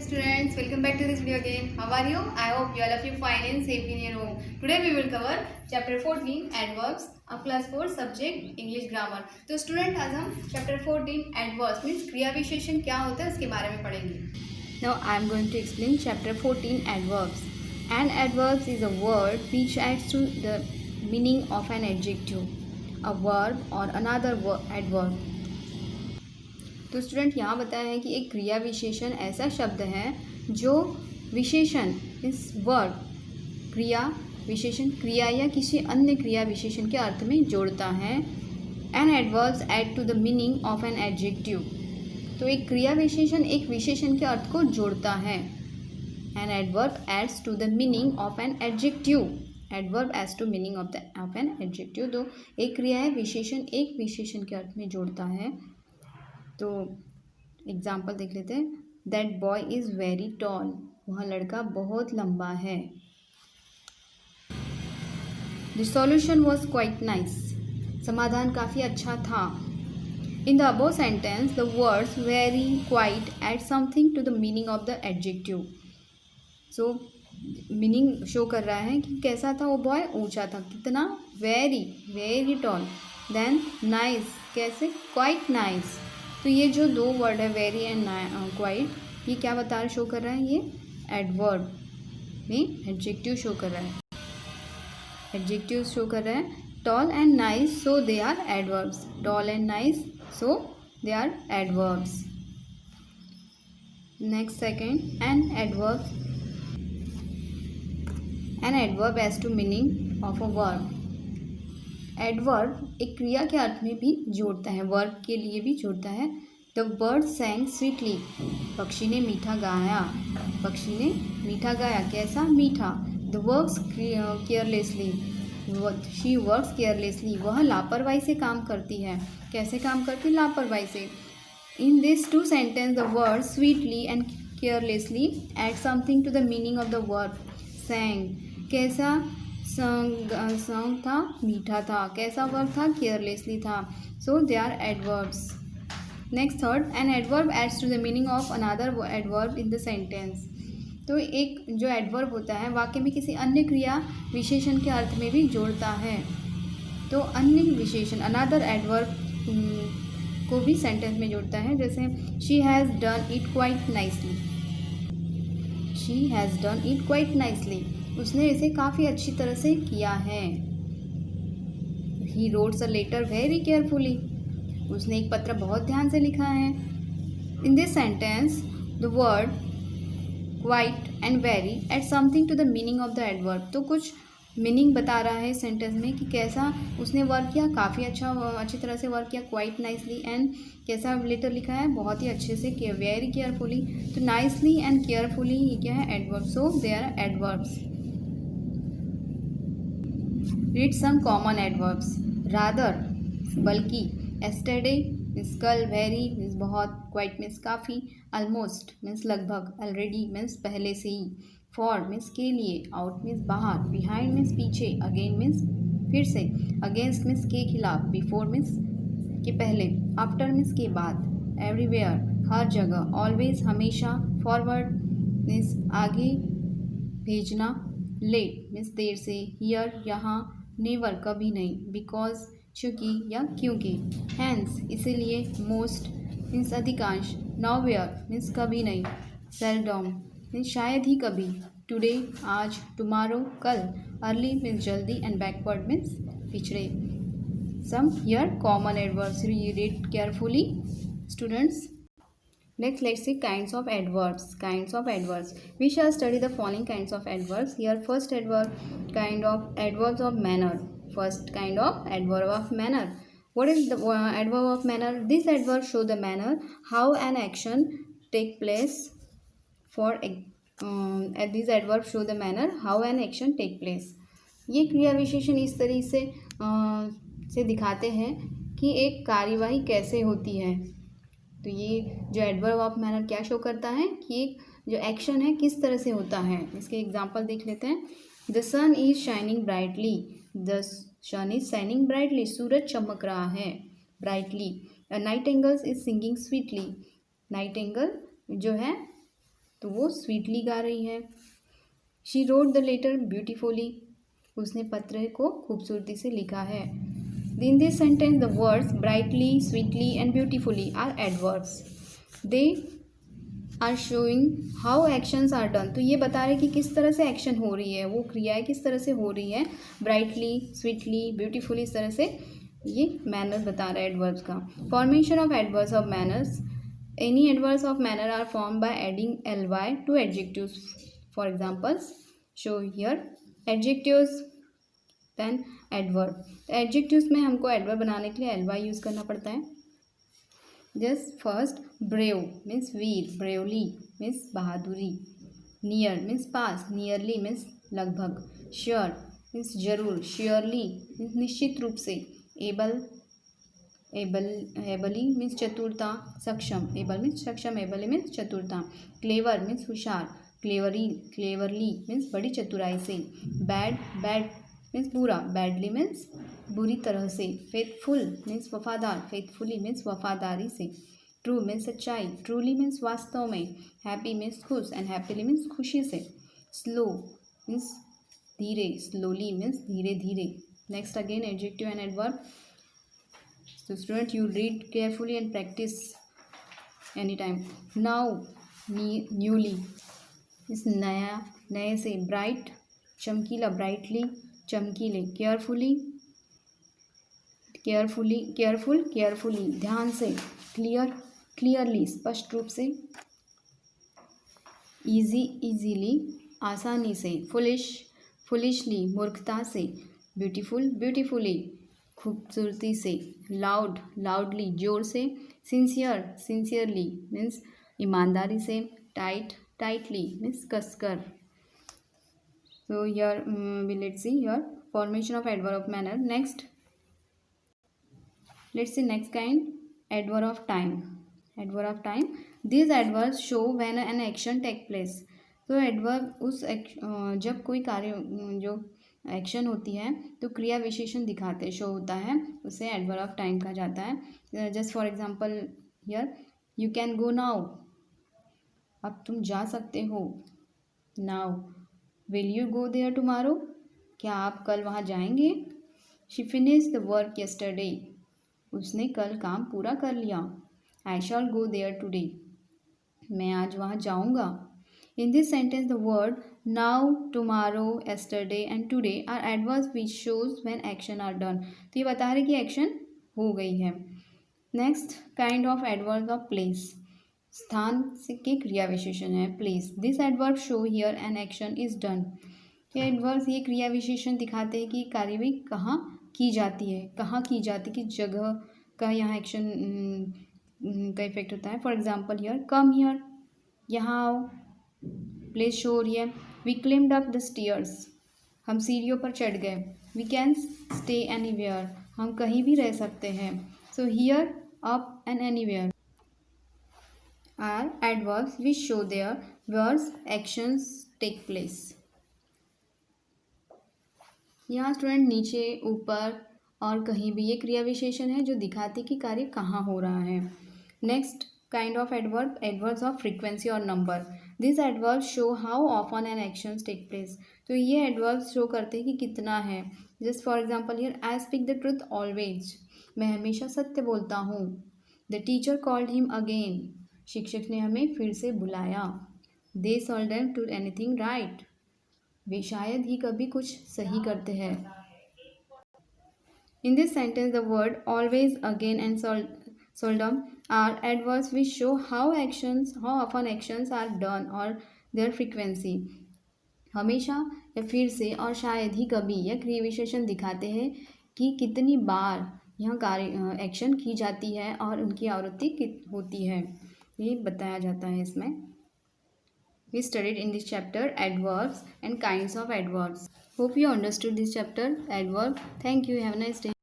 students, welcome back to this video again. How are you? I hope you all of you fine and safe in your home. Today we will cover chapter 14 adverbs of class 4 subject English grammar. तो student आज हम chapter 14 adverbs means क्रिया विशेषण क्या होता है उसके बारे में पढ़ेंगे. Now I am going to explain chapter 14 adverbs. An adverb is a word which adds to the meaning of an adjective, a verb or another adverb. तो स्टूडेंट यहाँ बताया है कि एक क्रिया विशेषण ऐसा शब्द है जो विशेषण इस वर्ड क्रिया विशेषण क्रिया या किसी अन्य क्रिया विशेषण के अर्थ में जोड़ता है. An adverbs add to the meaning of an adjective. तो एक क्रिया विशेषण एक विशेषण के अर्थ को जोड़ता है. An adverb adds to the meaning of an adjective. Adverb adds to meaning of an adjective. तो एक क्रिया है विशेषण एक विशेषण के अर्थ में जोड़ता है. तो एग्जाम्पल देख लेते हैं. That boy is very tall. वह लड़का बहुत लंबा है. The solution was quite nice. समाधान काफ़ी अच्छा था. In the above sentence the words very quite add something to the meaning of the adjective. So meaning show कर रहा है कि कैसा था वो बॉय. ऊंचा था. कितना? Very very tall. Then nice. कैसे? Quite nice. तो ये जो दो वर्ड है वेरी एंड क्वाइट, ये क्या बता शो कर रहा है? ये एडवर्ब में एडजेक्टिव शो कर रहा है. एडजेक्टिव शो कर रहा है. Tall and nice so they are adverbs. Tall and nice so they are adverbs. Next second an adverb adds to meaning of a verb. Adverb एक क्रिया के अर्थ में भी जोड़ता है, वर्ब के लिए भी जोड़ता है. The bird सैंग sweetly. पक्षी ने मीठा गाया. पक्षी ने मीठा गाया. कैसा? मीठा. The works carelessly. She works carelessly. वह लापरवाही से काम करती है. कैसे काम करती? लापरवाही से. In this two sentence the word sweetly and carelessly add something to the meaning of the verb. Sang. कैसा सॉन्ग था? मीठा था. कैसा वर्ब था? केयरलेसली था. So they are adverbs. Next third an adverb adds to the meaning of another adverb in the sentence. तो एक जो एडवर्ब होता है वाक्य में किसी अन्य क्रिया विशेषण के अर्थ में भी जोड़ता है. तो अन्य विशेषण अनदर एडवर्ब को भी सेंटेंस में जोड़ता है. जैसे she has done it quite nicely. She has done it quite nicely. उसने इसे काफ़ी अच्छी तरह से किया है. He wrotes a letter very carefully. उसने एक पत्र बहुत ध्यान से लिखा है. In this sentence the word quite and very add something to the meaning of the adverb. तो कुछ मीनिंग बता रहा है सेंटेंस में कि कैसा उसने वर्क किया. काफ़ी अच्छी तरह से वर्क किया. Quite nicely. एंड कैसा लेटर लिखा है? बहुत ही अच्छे से. Very carefully. तो नाइसली एंड केयरफुली ये क्या है? Adverb. So they are adverbs. Read some common adverbs. Rather बल्कि. Yesterday means कल. Very means बहुत. Quite means काफ़ी. Almost means लगभग. Already means पहले से ही. For means के लिए. Out means बाहर. Behind means पीछे. Again means फिर से. Against means के खिलाफ. Before means के पहले. After means के बाद. Everywhere हर जगह. Always हमेशा. Forward means आगे भेजना. Late means देर से. Here यहाँ. नेवर कभी नहीं. बिकॉज चूँकि या क्योंकि. हैंस इसीलिए. मोस्ट मीन्स अधिकांश. नॉवेयर मीन्स कभी नहीं. सेल्डम मीन्स शायद ही कभी. टुडे आज. टुमारो कल. अर्ली मीन्स जल्दी एंड बैकवर्ड मीन्स पिछड़े. Some here common adverbs. Read carefully students. Next, let's see kinds of adverbs. Kinds of adverbs. We shall study the following kinds of adverbs. Here, first adverb, kind of adverbs of manner. First kind of adverb of manner. What is the adverb of manner? This adverb show the manner how an action take place. These adverbs show the manner how an action take place. ये क्रिया विशेषण इस तरीके से दिखाते हैं कि एक कार्यवाही कैसे होती है. तो ये जो एडवर्ब ऑफ मैनर क्या शो करता है कि एक जो एक्शन है किस तरह से होता है. इसके एग्जांपल देख लेते हैं. The sun is shining brightly. The sun is shining brightly. सूरज चमक रहा है brightly. Nightingale is singing sweetly. Nightingale जो है तो वो स्वीटली गा रही है। She wrote the letter beautifully, उसने पत्र को खूबसूरती से लिखा है। In this sentence the words brightly, sweetly and beautifully are adverbs. They are showing how actions are done, तो ये बता रहे कि किस तरह से एक्शन हो रही है, वो क्रियाएं किस तरह से हो रही है, ब्राइटली, स्वीटली, ब्यूटीफुली, इस तरह से ये मैनर्स बता रहा है एडवर्ब्स का। Formation of adverbs of manners, any adverbs of manner are form by adding ly to adjectives. For examples show here adjectives then adverb. Adjectives में हमको एडवर्ब बनाने के लिए ly यूज़ करना पड़ता है। जस्ट फर्स्ट ब्रेव मीन्स वीर, bravely means बहादुरी। Near means पास, nearly means लगभग। श्योर मीन्स जरूर, श्योरली मीन्स निश्चित रूप से। एबली मीन्स चतुरता, सक्षम, एबल मीन्स सक्षम, एबली मीन्स चतुरता। क्लेवर मीन्स होशियार, क्लेवरली मीन्स बड़ी चतुराई से। बैड मीन्स बुरा, बैडली मीन्स बुरी तरह से। फेथफुल मीन्स वफादार, फेथफुली मीन्स वफादारी से। ट्रू मीन्स सच्चाई, ट्रूली मीन्स वास्तव में। हैप्पी मीन्स खुश एंड हैप्पीली मीन्स खुशी से। स्लो मीन्स धीरे, स्लोली मीन्स धीरे धीरे। Next again adjective and adverb. So student, you read carefully and practice anytime. Now, newly is नया, नए से। bright चमकीला, brightly चमकीले। careful carefully ध्यान से। clearly स्पष्ट रूप से। easily आसानी से। foolishly मूर्खता से। beautifully खूबसूरती से। लाउडली जोर से। सिंसियरली मीन्स ईमानदारी से। टाइटली मीन्स कसकर। So here let's see here formation of adverb of manner. Next let's see next kind, adverb of time. This adverbs show when an action take place. तो adverb उस जब कोई कार्य जो action होती है तो क्रिया विशेषण दिखाते शो होता है, उसे एडवर्ब ऑफ टाइम कहा जाता है। Just for example here you can go now, अब तुम जा सकते हो। Now will you go there tomorrow, क्या आप कल वहाँ जाएंगे। She finish the work yesterday, उसने कल काम पूरा कर लिया। आई शैल गो देयर टुडे, मैं आज वहाँ जाऊँगा। In this sentence, the word now, tomorrow, yesterday and today are adverbs which shows when action are done. तो ये बता रहे कि एक्शन हो गई है। Next kind of adverb of place, स्थान से के क्रिया विशेषण है place. This adverb show here an action is done. ये एडवर्ब ये क्रिया विशेषण दिखाते हैं कि कार्यवाही कहाँ की जाती है, किस जगह का यहाँ एक्शन का इफेक्ट होता है। For example here come here, यहाँ आओ। प्लेस शो हो रही है। वी क्लिम्ड अप द स्टेयर्स, हम सीढ़ियों पर चढ़ गए। वी कैन स्टे एनीवेयर, हम कहीं भी रह सकते हैं। So here, up and anywhere are adverbs which show there words actions take place. यहाँ स्टूडेंट नीचे, ऊपर और कहीं भी ये क्रिया विशेषण है जो दिखाते कि कार्य कहाँ हो रहा है। Next kind of adverb, adverbs of frequency और number. This adverb show how often an actions take place. तो ये एडवर्ब्स शो करते हैं कि कितना है। Just for example here I speak the truth always, मैं हमेशा सत्य बोलता हूँ। The teacher called him again, शिक्षक ने हमें फिर से बुलाया। They seldom do anything right, वे शायद ही कभी कुछ सही करते हैं। इन this sentence the word always, again and seldom are adverbs which show how often actions are done or their frequency. हमेशा या फिर से और शायद ही कभी यह क्रिया विशेषण दिखाते हैं कि कितनी बार यह कार्य एक्शन की जाती है और उनकी आवृत्ति होती है, ये बताया जाता है इसमें। We studied in this chapter adverbs and kinds of adverbs. Hope you understood this chapter adverb. Thank you. Have a nice day.